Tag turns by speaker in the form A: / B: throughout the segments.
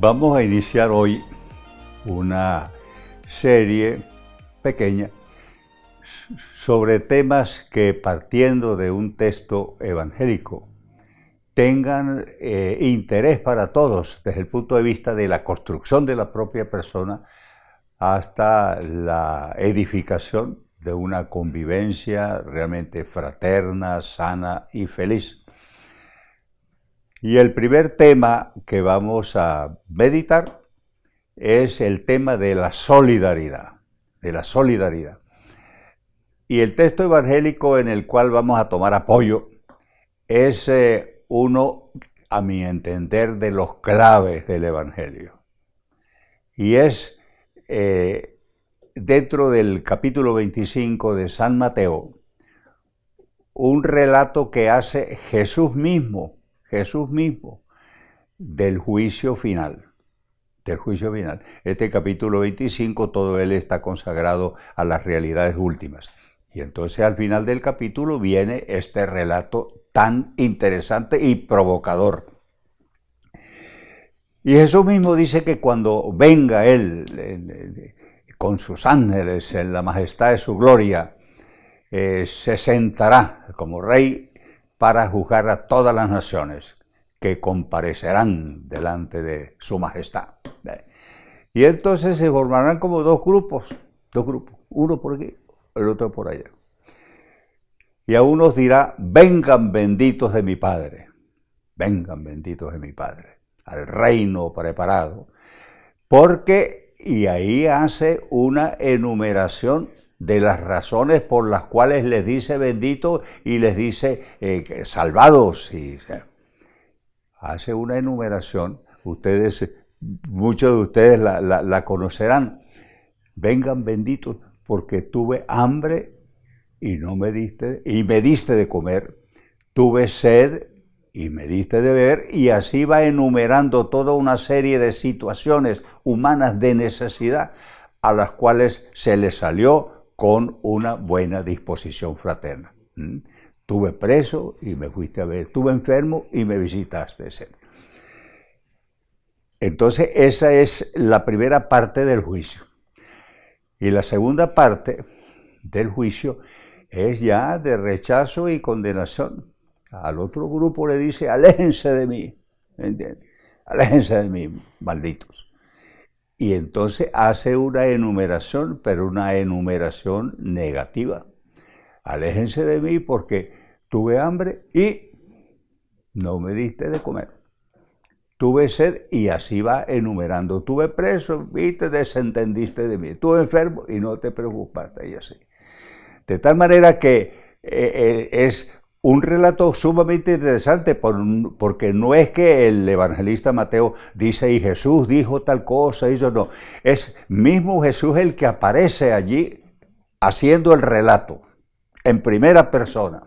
A: Vamos a iniciar hoy una serie pequeña sobre temas que, partiendo de un texto evangélico, tengan interés para todos desde el punto de vista de la construcción de la propia persona hasta la edificación de una convivencia realmente fraterna, sana y feliz. Y el primer tema que vamos a meditar es el tema de la solidaridad, Y el texto evangélico en el cual vamos a tomar apoyo es uno, a mi entender, de los claves del Evangelio. Y es dentro del capítulo 25 de San Mateo, un relato que hace Jesús mismo, del juicio final. Este capítulo 25, todo él está consagrado a las realidades últimas. Y entonces al final del capítulo viene este relato tan interesante y provocador. Y Jesús mismo dice que cuando venga él con sus ángeles en la majestad de su gloria, se sentará como rey para juzgar a todas las naciones que comparecerán delante de su majestad. Y entonces se formarán como dos grupos, uno por aquí, el otro por allá. Y a unos dirá: vengan benditos de mi Padre, al reino preparado. Porque, y ahí hace una enumeración de las razones por las cuales les dice bendito y les dice salvados. Hace una enumeración, muchos de ustedes la conocerán. Vengan benditos porque tuve hambre y me diste de comer, tuve sed y me diste de beber, y así va enumerando toda una serie de situaciones humanas de necesidad a las cuales se les salió con una buena disposición fraterna. Tuve preso y me fuiste a ver, estuve enfermo y me visitaste, etc. Entonces esa es la primera parte del juicio. Y la segunda parte del juicio es ya de rechazo y condenación. Al otro grupo le dice: aléjense de mí, ¿entiendes? Aléjense de mí, malditos. Y entonces hace una enumeración, pero una enumeración negativa. Aléjense de mí porque tuve hambre y no me diste de comer. Tuve sed, y así va enumerando. Tuve preso y te desentendiste de mí. Estuve enfermo y no te preocupaste, y así. De tal manera que es un relato sumamente interesante, porque no es que el evangelista Mateo dice: y Jesús dijo tal cosa, y yo no. Es mismo Jesús el que aparece allí haciendo el relato en primera persona.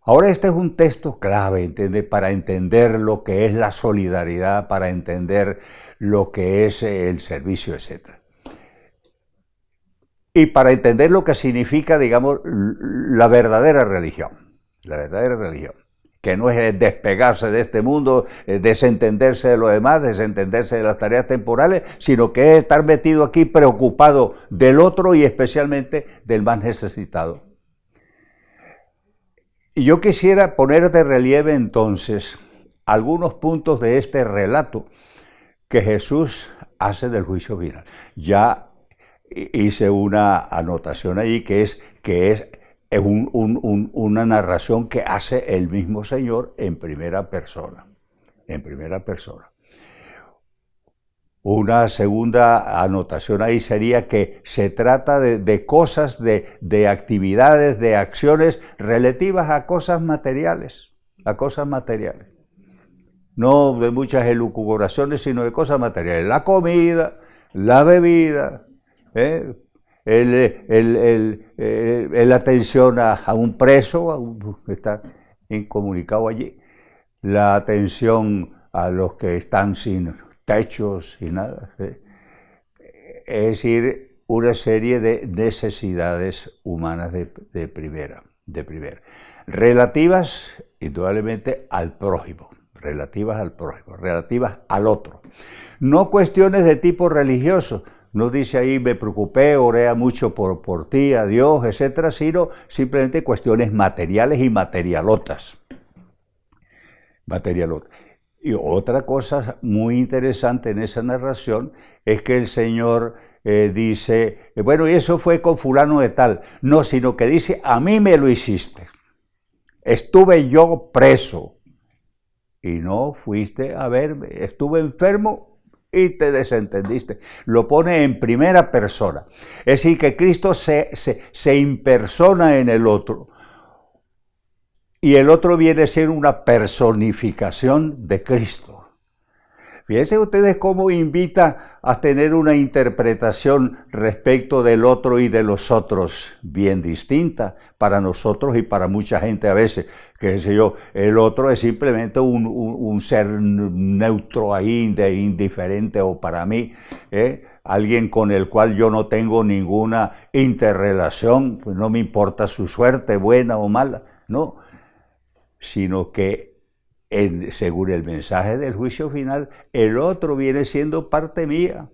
A: Ahora este es un texto clave, ¿entiende? Para entender lo que es la solidaridad, para entender lo que es el servicio, etc. Y para entender lo que significa, digamos, la verdadera religión, que no es despegarse de este mundo, desentenderse de lo demás, desentenderse de las tareas temporales, sino que es estar metido aquí preocupado del otro y especialmente del más necesitado. Y yo quisiera poner de relieve entonces algunos puntos de este relato que Jesús hace del juicio final. Ya hice una anotación allí que es una narración que hace el mismo Señor en primera persona. Una segunda anotación ahí sería que se trata de cosas, de actividades, de acciones relativas a cosas materiales. No de muchas elucubraciones, sino de cosas materiales. La comida, la bebida, la atención a un preso, que está incomunicado allí, la atención a los que están sin techos y nada. Es decir, una serie de necesidades humanas de primera, relativas indudablemente al prójimo, relativas al prójimo, relativas al otro. No cuestiones de tipo religioso, no dice ahí me preocupé, oré mucho por ti, a Dios, etcétera, sino simplemente cuestiones materiales y materialotas. Y otra cosa muy interesante en esa narración es que el Señor dice, bueno, y eso fue con fulano de tal. No, sino que dice, a mí me lo hiciste. Estuve yo preso y no fuiste a verme. Estuve enfermo y te desentendiste. Lo pone en primera persona. Es decir, que Cristo se impersona en el otro. Y el otro viene a ser una personificación de Cristo. Fíjense ustedes cómo invita a tener una interpretación respecto del otro y de los otros bien distinta para nosotros y para mucha gente a veces. Que sé yo, el otro es simplemente un ser neutro ahí, indiferente o para mí, alguien con el cual yo no tengo ninguna interrelación, pues no me importa su suerte, buena o mala, no, sino que según el mensaje del juicio final, el otro viene siendo parte mía.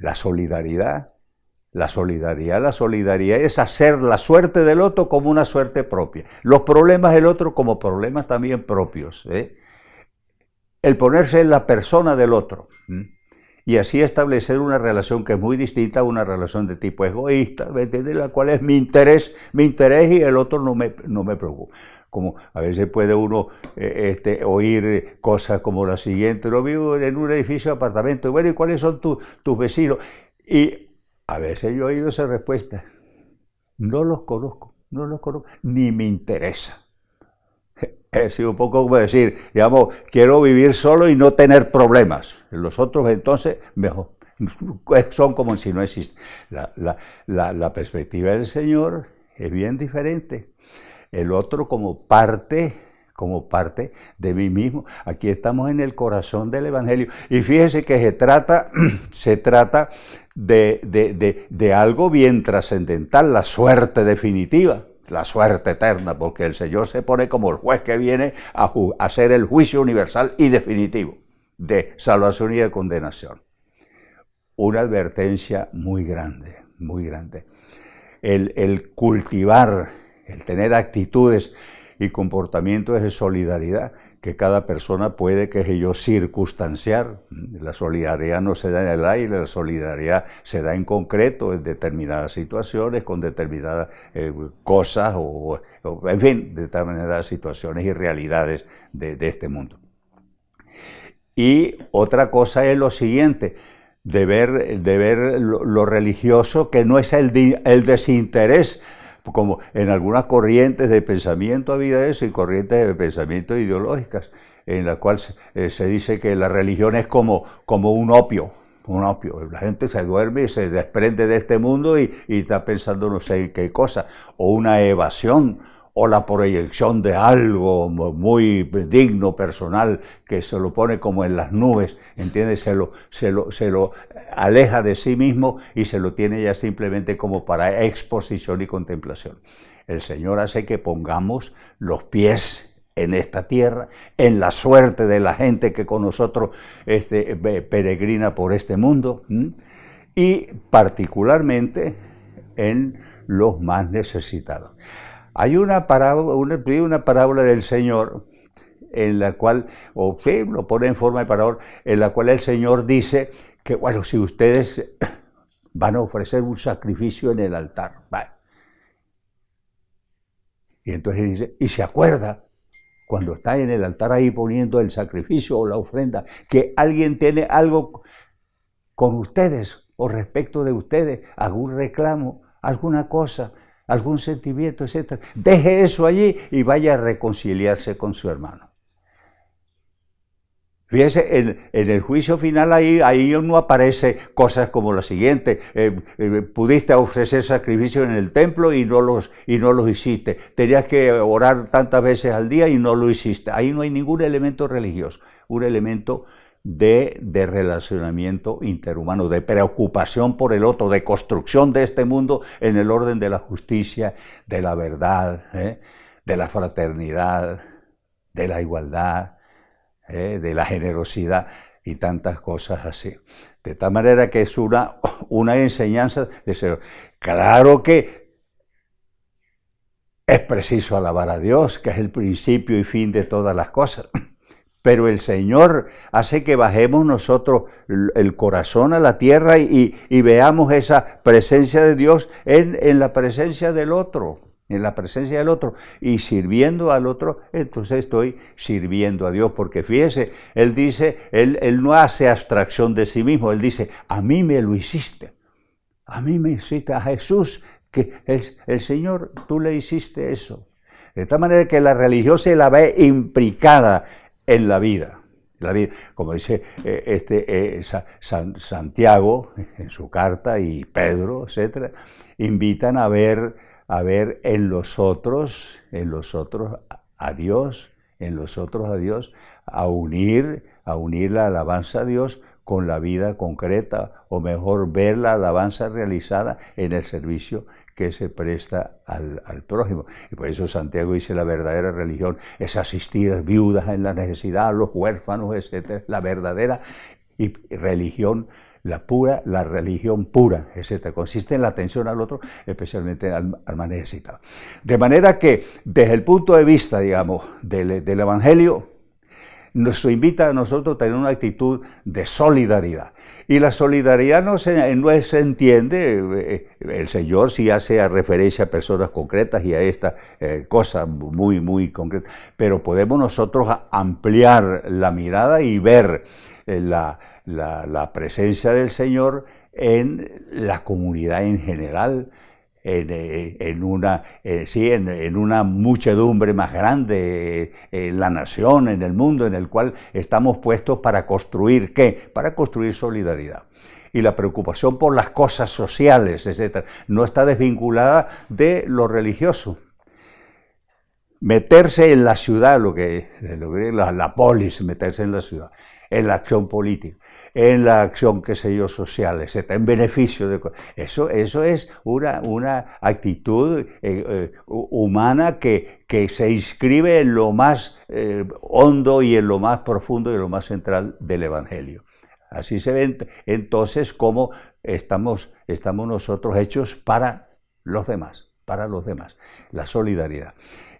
A: La solidaridad es hacer la suerte del otro como una suerte propia. Los problemas del otro como problemas también propios. El ponerse en la persona del otro. Y así establecer una relación que es muy distinta a una relación de tipo egoísta, de la cual es mi interés y el otro no me preocupa. Como a veces puede uno oír cosas como la siguiente, lo vivo en un edificio de apartamentos, bueno, ¿y cuáles son tus vecinos? Y a veces yo he oído esa respuesta, no los conozco, ni me interesa. Es un poco como decir, digamos, quiero vivir solo y no tener problemas. Los otros entonces, mejor, son como si no existen. La perspectiva del Señor es bien diferente. El otro como parte de mí mismo. Aquí estamos en el corazón del Evangelio. Y fíjese que se trata de algo bien trascendental, la suerte definitiva, la suerte eterna, porque el Señor se pone como el juez que viene a hacer el juicio universal y definitivo de salvación y de condenación. Una advertencia muy grande, muy grande. El cultivar, el tener actitudes y comportamientos de solidaridad que cada persona puede, circunstanciar. La solidaridad no se da en el aire, la solidaridad se da en concreto en determinadas situaciones, con determinadas cosas, en fin, determinadas situaciones y realidades de este mundo. Y otra cosa es lo siguiente, de ver lo religioso, que no es el desinterés, como en algunas corrientes de pensamiento ha habido eso, y corrientes de pensamiento ideológicas, en la cual se dice que la religión es como un opio. La gente se duerme y se desprende de este mundo y está pensando no sé qué cosa, o una evasión, o la proyección de algo muy digno, personal, que se lo pone como en las nubes, ¿entiendes? Se lo aleja de sí mismo y se lo tiene ya simplemente como para exposición y contemplación. El Señor hace que pongamos los pies en esta tierra, en la suerte de la gente que con nosotros peregrina por este mundo, y particularmente en los más necesitados. Hay una parábola del Señor en la cual, lo pone en forma de parábola, en la cual el Señor dice que, bueno, si ustedes van a ofrecer un sacrificio en el altar, vale. Y entonces dice, y se acuerda, cuando está en el altar ahí poniendo el sacrificio o la ofrenda, que alguien tiene algo con ustedes o respecto de ustedes, algún reclamo, alguna cosa, algún sentimiento, etc. Deje eso allí y vaya a reconciliarse con su hermano. Fíjese, en el juicio final ahí no aparece cosas como la siguiente, pudiste ofrecer sacrificios en el templo y no los hiciste, tenías que orar tantas veces al día y no lo hiciste. Ahí no hay ningún elemento religioso, un elemento de relacionamiento interhumano, de preocupación por el otro, de construcción de este mundo en el orden de la justicia, de la verdad, de la fraternidad, de la igualdad, de la generosidad y tantas cosas así. De tal manera que es una enseñanza de Señor. Claro que es preciso alabar a Dios, que es el principio y fin de todas las cosas. Pero el Señor hace que bajemos nosotros el corazón a la tierra y veamos esa presencia de Dios en la presencia del otro, en la presencia del otro. Y sirviendo al otro, entonces estoy sirviendo a Dios. Porque fíjese, Él dice, Él no hace abstracción de sí mismo, Él dice, a mí me lo hiciste. A mí me hiciste, a Jesús, que el Señor, tú le hiciste eso. De tal manera que la religión se la ve implicada en la vida. Como dice Santiago en su carta y Pedro, etcétera, invitan a ver en los otros a Dios, a unir la alabanza a Dios con la vida concreta, o mejor, ver la alabanza realizada en el servicio que se presta al prójimo. Y por eso Santiago dice, la verdadera religión es asistir a viudas en la necesidad, a los huérfanos, etc. La verdadera religión, la religión pura, etc. Consiste en la atención al otro, especialmente al más necesitado. De manera que, desde el punto de vista, digamos, del Evangelio, nos invita a nosotros a tener una actitud de solidaridad. Y la solidaridad no se entiende, el Señor sí hace referencia a personas concretas y a esta cosa muy, muy concreta, pero podemos nosotros ampliar la mirada y ver la presencia del Señor en la comunidad en general, en una muchedumbre más grande, en la nación, en el mundo, en el cual estamos puestos para construir, ¿qué? Para construir solidaridad. Y la preocupación por las cosas sociales, etc., no está desvinculada de lo religioso. Meterse en la ciudad, la polis, meterse en la ciudad, en la acción política, en la acción, qué sé yo, social, etc., en beneficio de... Eso es una actitud humana que se inscribe en lo más hondo y en lo más profundo y en lo más central del Evangelio. Así se ve entonces cómo estamos nosotros hechos para los demás, la solidaridad.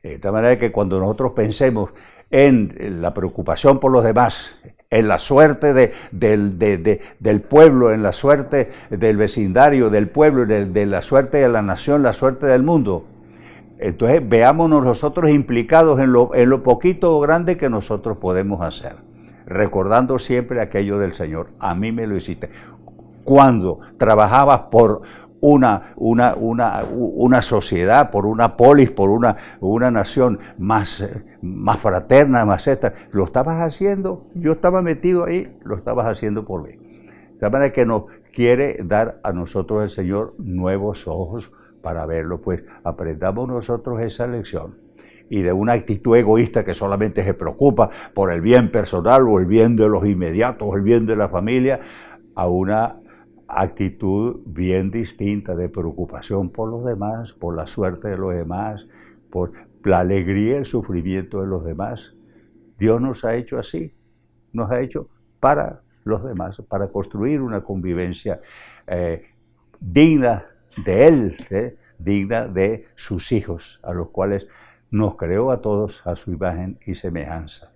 A: De tal manera que cuando nosotros pensemos en la preocupación por los demás, en la suerte del pueblo, en la suerte del vecindario, del pueblo, de la suerte de la nación, la suerte del mundo, entonces veámonos nosotros implicados en lo poquito o grande que nosotros podemos hacer, recordando siempre aquello del Señor, a mí me lo hiciste. Cuando trabajabas por una sociedad, por una polis, por una nación más fraterna, más esta, lo estabas haciendo, yo estaba metido ahí, lo estabas haciendo por mí. De tal manera que nos quiere dar a nosotros el Señor nuevos ojos para verlo, pues aprendamos nosotros esa lección. Y de una actitud egoísta que solamente se preocupa por el bien personal o el bien de los inmediatos o el bien de la familia, a una actitud bien distinta de preocupación por los demás, por la suerte de los demás, por la alegría y el sufrimiento de los demás. Dios nos ha hecho así, nos ha hecho para los demás, para construir una convivencia digna de Él, digna de sus hijos, a los cuales nos creó a todos a su imagen y semejanza.